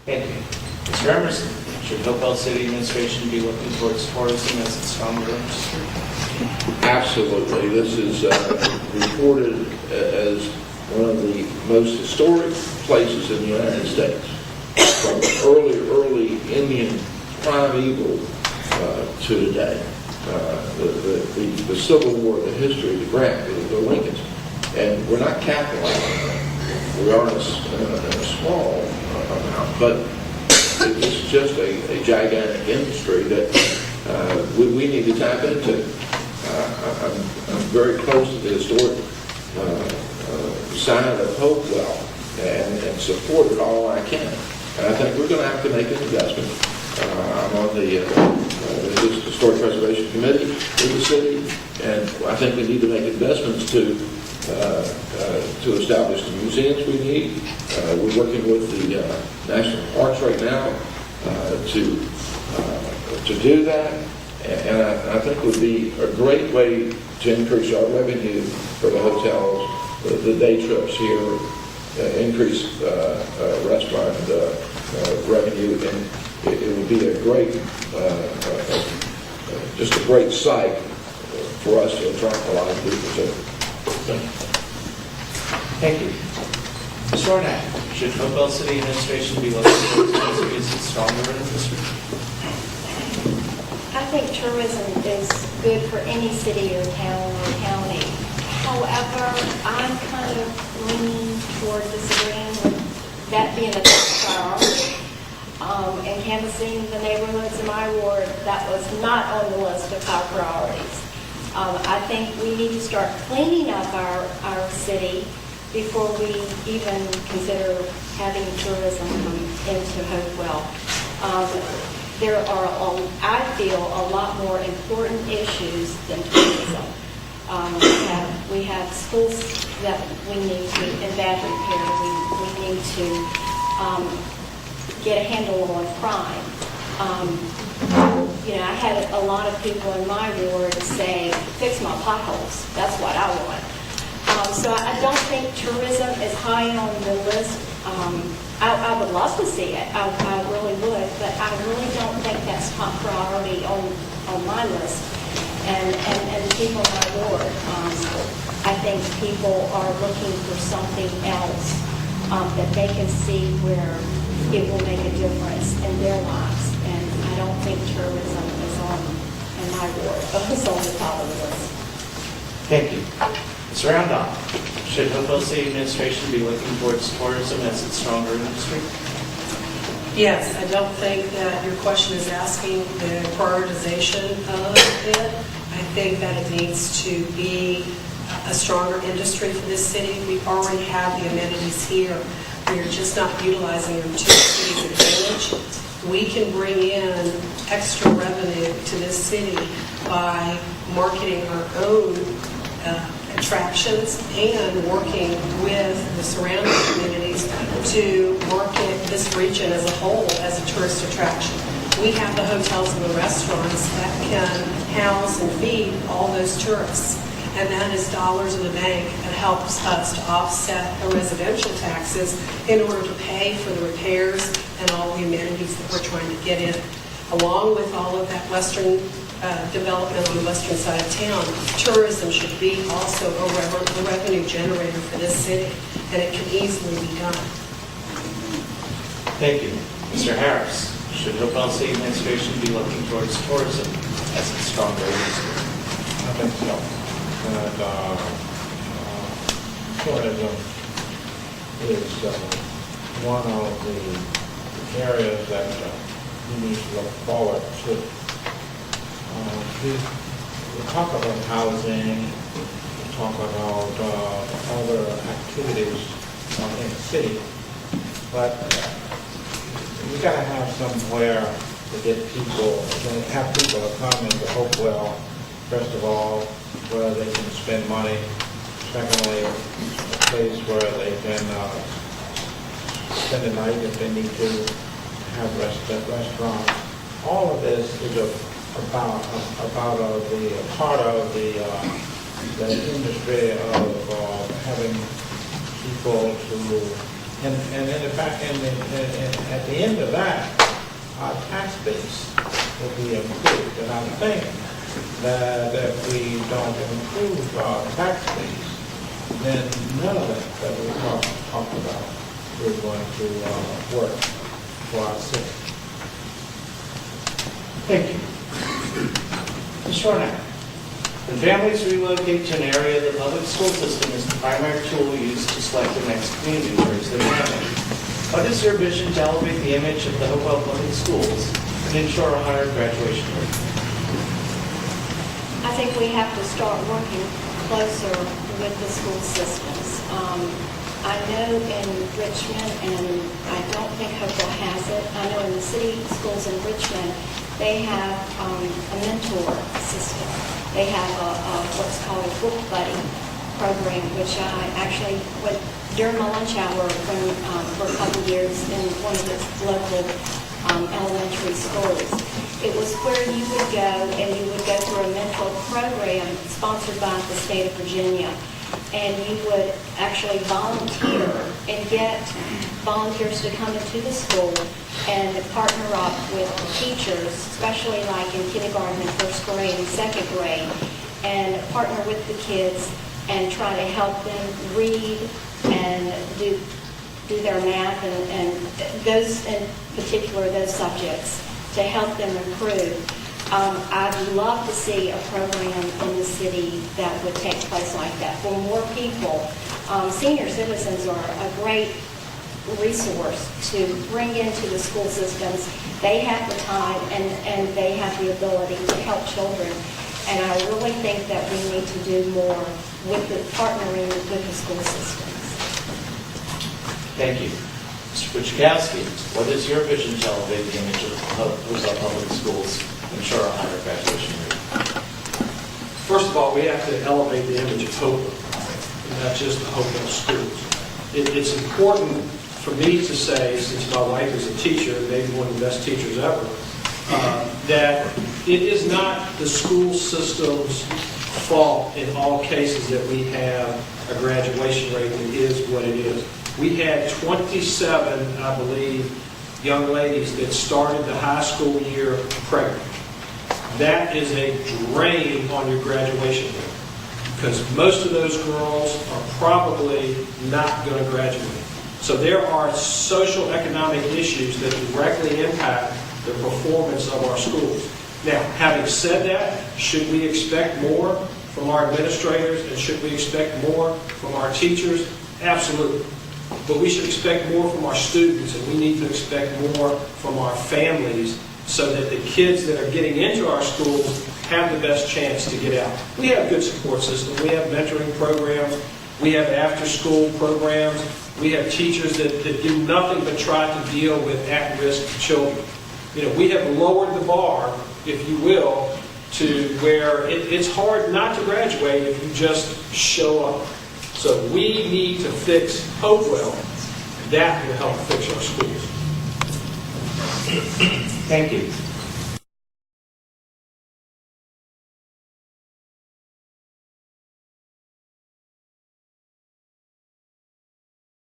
Thank you. Mr. Emerson, should Hopewell City Administration be looking towards tourism as its stronger industry? Absolutely. This is reported as one of the most historic places in the United States. From early Indian primeval to today. The Civil War, the history, the Grant, the Lincolns. And we're not capitalizing on that. We are in a small amount, but it's just a gigantic industry that we need to tap into. I'm very close to the historic side of Hopewell and support it all I can. And I think we're going to have to make an investment. I'm on the Historic Preservation Committee in the city, and I think we need to make investments to establish the museums we need. We're working with the National Parks right now to do that, and I think it would be a great way to increase our revenue for the hotels, the day trips here, increase restaurant revenue, and it would be a great, just a great site for us to attract a lot of people to. Thank you. Mr. Ornak, should Hopewell City Administration be looking towards tourism as its stronger industry? I think tourism is good for any city or town or county. However, I'm kind of leaning toward disagreeing with that being a top priority. And canvassing the neighborhoods in my ward, that was not on the list of top priorities. I think we need to start cleaning up our city before we even consider having tourism come into Hopewell. There are, I feel, a lot more important issues than tourism. We have schools that we need to, in bad repair. We need to get a handle on crime. I had a lot of people in my ward say, fix my potholes. That's what I want. So I don't think tourism is high on the list. I would love to see it. I really would, but I really don't think that's top priority on my list. And the people in my ward, I think people are looking for something else that they can see where it will make a difference in their lives. And I don't think tourism is in my ward, it's on the top of the list. Thank you. Mr. Roundoff, should Hopewell City Administration be looking towards tourism as its stronger industry? Yes, I don't think that your question is asking the prioritization of it. I think that it needs to be a stronger industry for this city. We already have the amenities here. We are just not utilizing them to the city's advantage. We can bring in extra revenue to this city by marketing our own attractions and working with the surrounding communities to market this region as a whole as a tourist attraction. We have the hotels and the restaurants that can house and feed all those tourists. And that is dollars in the bank that helps us to offset the residential taxes in order to pay for the repairs and all the amenities that we're trying to get in. Along with all of that western development on the western side of town, tourism should be also a revenue generator for this city, and it can easily be done. Thank you. Mr. Harris, should Hopewell City Administration be looking towards tourism as its stronger industry? I think so. Tourism is one of the areas that we need to look forward to. We talk about housing, we talk about other activities in the city, but we got to have somewhere to get people, have people to come into Hopewell, first of all, where they can spend money. Secondly, a place where they can spend the night if they need to, have restaurants. All of this is about the part of the industry of having people to And in fact, at the end of that, our tax base will be improved. And I think that if we don't improve our tax base, then none of that we talked about is going to work for our city. Thank you. Ms. Ronak, when families relocate to an area, the public school system is the primary tool used to select the next community to raise their family. What is your vision to elevate the image of the Hopewell Public Schools and ensure a higher graduation rate? I think we have to start working closer with the school systems. I know in Richmond, and I don't think Hopewell has it, I know in the city schools in Richmond, they have a mentor system. They have what's called a book buddy program, which I actually went during my lunch hour for a couple of years in one of the local elementary schools. It was where you would go and you would go through a mentor program sponsored by the state of Virginia. And you would actually volunteer and get volunteers to come into the school and partner up with teachers, especially like in kindergarten and first grade and second grade, and partner with the kids and try to help them read and do their math and those, in particular, those subjects to help them improve. I'd love to see a program in the city that would take place like that for more people. Senior citizens are a great resource to bring into the school systems. They have the time and they have the ability to help children. And I really think that we need to do more with the partnering with the school systems. Thank you. Mr. Puchkowski, what is your vision to elevate the image of Hopewell Public Schools and ensure a higher graduation rate? First of all, we have to elevate the image of Hopewell, and not just the Hopewell schools. It's important for me to say, since my wife is a teacher, maybe one of the best teachers ever, that it is not the school system's fault in all cases that we have a graduation rate that is what it is. We had 27, I believe, young ladies that started the high school year pregnant. That is a drain on your graduation rate because most of those girls are probably not going to graduate. So there are social economic issues that directly impact the performance of our schools. Now, having said that, should we expect more from our administrators and should we expect more from our teachers? Absolutely. But we should expect more from our students, and we need to expect more from our families so that the kids that are getting into our schools have the best chance to get out. We have a good support system. We have mentoring programs. We have after-school programs. We have teachers that do nothing but try to deal with at-risk children. You know, we have lowered the bar, if you will, to where it's hard not to graduate if you just show up. So we need to fix Hopewell. That will help fix our schools. Thank you.